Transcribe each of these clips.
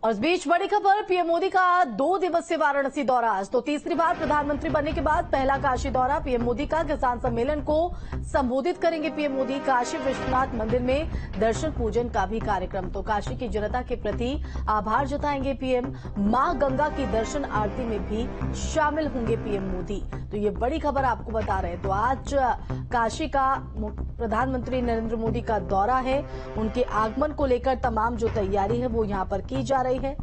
और इस बीच बड़ी खबर, पीएम मोदी का 2 दिवसीय वाराणसी दौरा। आज तो तीसरी बार प्रधानमंत्री बनने के बाद पहला काशी दौरा। पीएम मोदी का किसान सम्मेलन को संबोधित करेंगे पीएम मोदी। काशी विश्वनाथ मंदिर में दर्शन पूजन का भी कार्यक्रम। तो काशी की जनता के प्रति आभार जताएंगे पीएम। मां गंगा की दर्शन आरती में भी शामिल होंगे पीएम मोदी। तो ये बड़ी खबर आपको बता रहे हैं। तो आज काशी का प्रधानमंत्री नरेंद्र मोदी का दौरा है। उनके आगमन को लेकर तमाम जो तैयारी है वो यहां पर की जा रही है।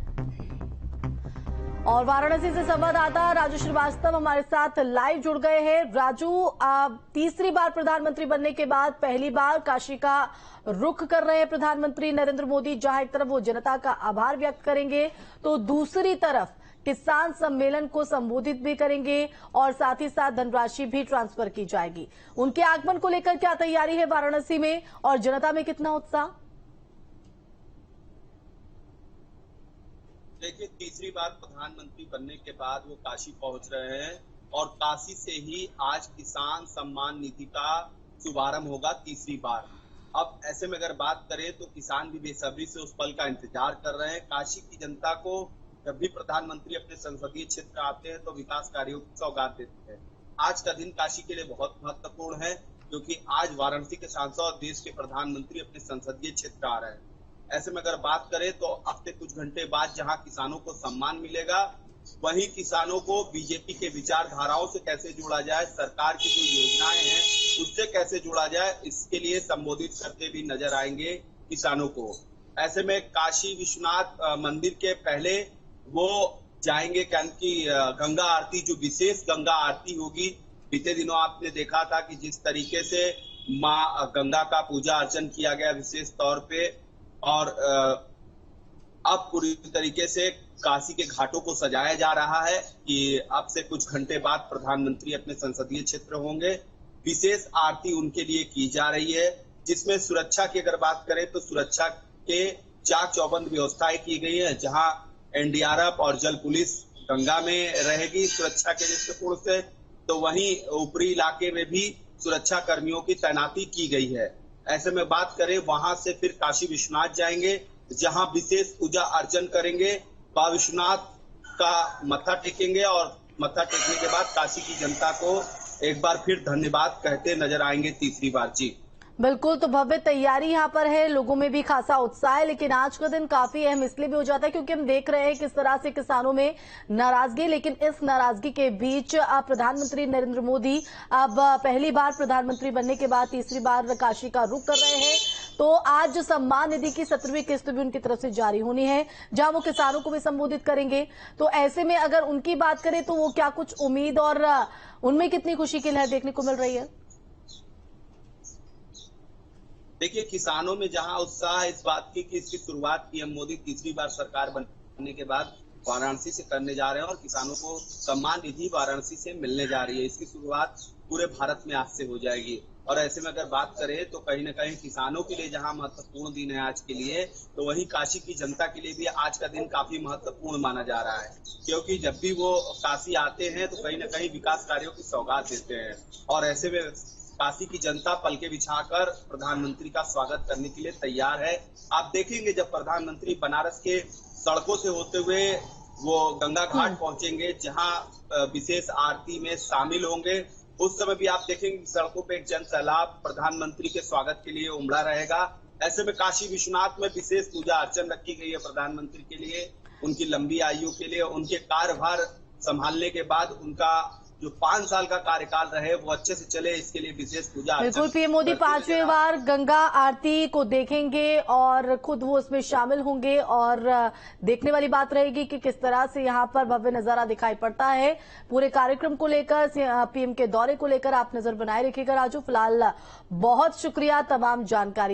और वाराणसी से संवाददाता राजू श्रीवास्तव हमारे साथ लाइव जुड़ गए हैं। राजू, तीसरी बार प्रधानमंत्री बनने के बाद पहली बार काशी का रुख कर रहे हैं प्रधानमंत्री नरेंद्र मोदी। जहां एक तरफ वो जनता का आभार व्यक्त करेंगे तो दूसरी तरफ किसान सम्मेलन को संबोधित भी करेंगे और साथ ही साथ धनराशि भी ट्रांसफर की जाएगी। उनके आगमन को लेकर क्या तैयारी है वाराणसी में और जनता में कितना उत्साह? देखिए, तीसरी बार प्रधानमंत्री बनने के बाद वो काशी पहुंच रहे हैं और काशी से ही आज किसान सम्मान निधि का शुभारंभ होगा तीसरी बार। अब ऐसे में अगर बात करें तो किसान भी बेसब्री से उस पल का इंतजार कर रहे हैं। काशी की जनता को जब भी प्रधानमंत्री अपने संसदीय क्षेत्र आते हैं तो विकास कार्यों की सौगात देते हैं। आज का दिन काशी के लिए बहुत महत्वपूर्ण है क्योंकि आज वाराणसी के सांसद और देश के प्रधानमंत्री अपने संसदीय क्षेत्र आ रहे हैं। ऐसे में अगर बात करें तो अब से कुछ घंटे बाद जहां किसानों को सम्मान मिलेगा, वहीं किसानों को बीजेपी के विचारधाराओं से कैसे जोड़ा जाए, सरकार की जो योजनाएं हैं उससे कैसे जोड़ा जाए, इसके लिए संबोधित करते भी नजर आएंगे किसानों को। ऐसे में काशी विश्वनाथ मंदिर के पहले वो जाएंगे क्योंकि गंगा आरती, जो विशेष गंगा आरती होगी, बीते दिनों आपने देखा था कि जिस तरीके से मां गंगा का पूजा अर्चन किया गया विशेष तौर पे, और अब पूरी तरीके से काशी के घाटों को सजाया जा रहा है कि अब से कुछ घंटे बाद प्रधानमंत्री अपने संसदीय क्षेत्र होंगे। विशेष आरती उनके लिए की जा रही है जिसमें सुरक्षा की अगर बात करें तो सुरक्षा के चाक चौबंद व्यवस्थाएं की गई है, जहां एनडीआरएफ और जल पुलिस गंगा में रहेगी सुरक्षा के दृष्टिकोण से, तो वहीं ऊपरी इलाके में भी सुरक्षा कर्मियों की तैनाती की गई है। ऐसे में बात करें वहां से फिर काशी विश्वनाथ जाएंगे जहां विशेष पूजा अर्चन करेंगे, बाबा विश्वनाथ का मत्था टेकेंगे और मत्था टेकने के बाद काशी की जनता को एक बार फिर धन्यवाद कहते नजर आएंगे तीसरी बार। जी बिल्कुल, तो भव्य तैयारी यहाँ पर है, लोगों में भी खासा उत्साह है। लेकिन आज का दिन काफी अहम इसलिए भी हो जाता है क्योंकि हम देख रहे हैं किस तरह से किसानों में नाराजगी, लेकिन इस नाराजगी के बीच प्रधानमंत्री नरेंद्र मोदी अब पहली बार प्रधानमंत्री बनने के बाद तीसरी बार काशी का रुख कर रहे हैं। तो आज सम्मान निधि की 17वीं किस्त भी उनकी तरफ से जारी होनी है, जहां वो किसानों को भी संबोधित करेंगे। तो ऐसे में अगर उनकी बात करें तो वो क्या कुछ उम्मीद और उनमें कितनी खुशी की लहर देखने को मिल रही है? देखिए, किसानों में जहां उत्साह है इस बात की कि इसकी शुरुआत पीएम मोदी तीसरी बार सरकार बनने के बाद वाराणसी से करने जा रहे हैं और किसानों को सम्मान निधि वाराणसी से मिलने जा रही है। इसकी शुरुआत पूरे भारत में आज से हो जाएगी। और ऐसे में अगर बात करें तो कहीं न कहीं किसानों के लिए जहां महत्वपूर्ण दिन है आज के लिए, तो वहीं काशी की जनता के लिए भी आज का दिन काफी महत्वपूर्ण माना जा रहा है क्योंकि जब भी वो काशी आते हैं तो कहीं न कहीं विकास कार्यों की सौगात देते हैं। और ऐसे में काशी की जनता पलके बिछाकर प्रधानमंत्री का स्वागत करने के लिए तैयार है। आप देखेंगे जब प्रधानमंत्री बनारस के सड़कों से होते हुए वो गंगा घाट पहुंचेंगे जहां विशेष आरती में शामिल होंगे, उस समय भी आप देखेंगे सड़कों पे एक जन सैलाब प्रधानमंत्री के स्वागत के लिए उमड़ा रहेगा। ऐसे में काशी विश्वनाथ में विशेष पूजा अर्चन रखी गई है प्रधानमंत्री के लिए, उनकी लंबी आयु के लिए, उनके कार्यभार संभालने के बाद उनका जो 5 साल का कार्यकाल रहे वो अच्छे से चले, इसके लिए विशेष पूजा। बिल्कुल, पीएम मोदी 5वीं बार गंगा आरती को देखेंगे और खुद वो उसमें शामिल होंगे और देखने वाली बात रहेगी कि किस तरह से यहाँ पर भव्य नजारा दिखाई पड़ता है। पूरे कार्यक्रम को लेकर, पीएम के दौरे को लेकर आप नजर बनाए रखिएगा। राजू, फिलहाल बहुत शुक्रिया तमाम जानकारी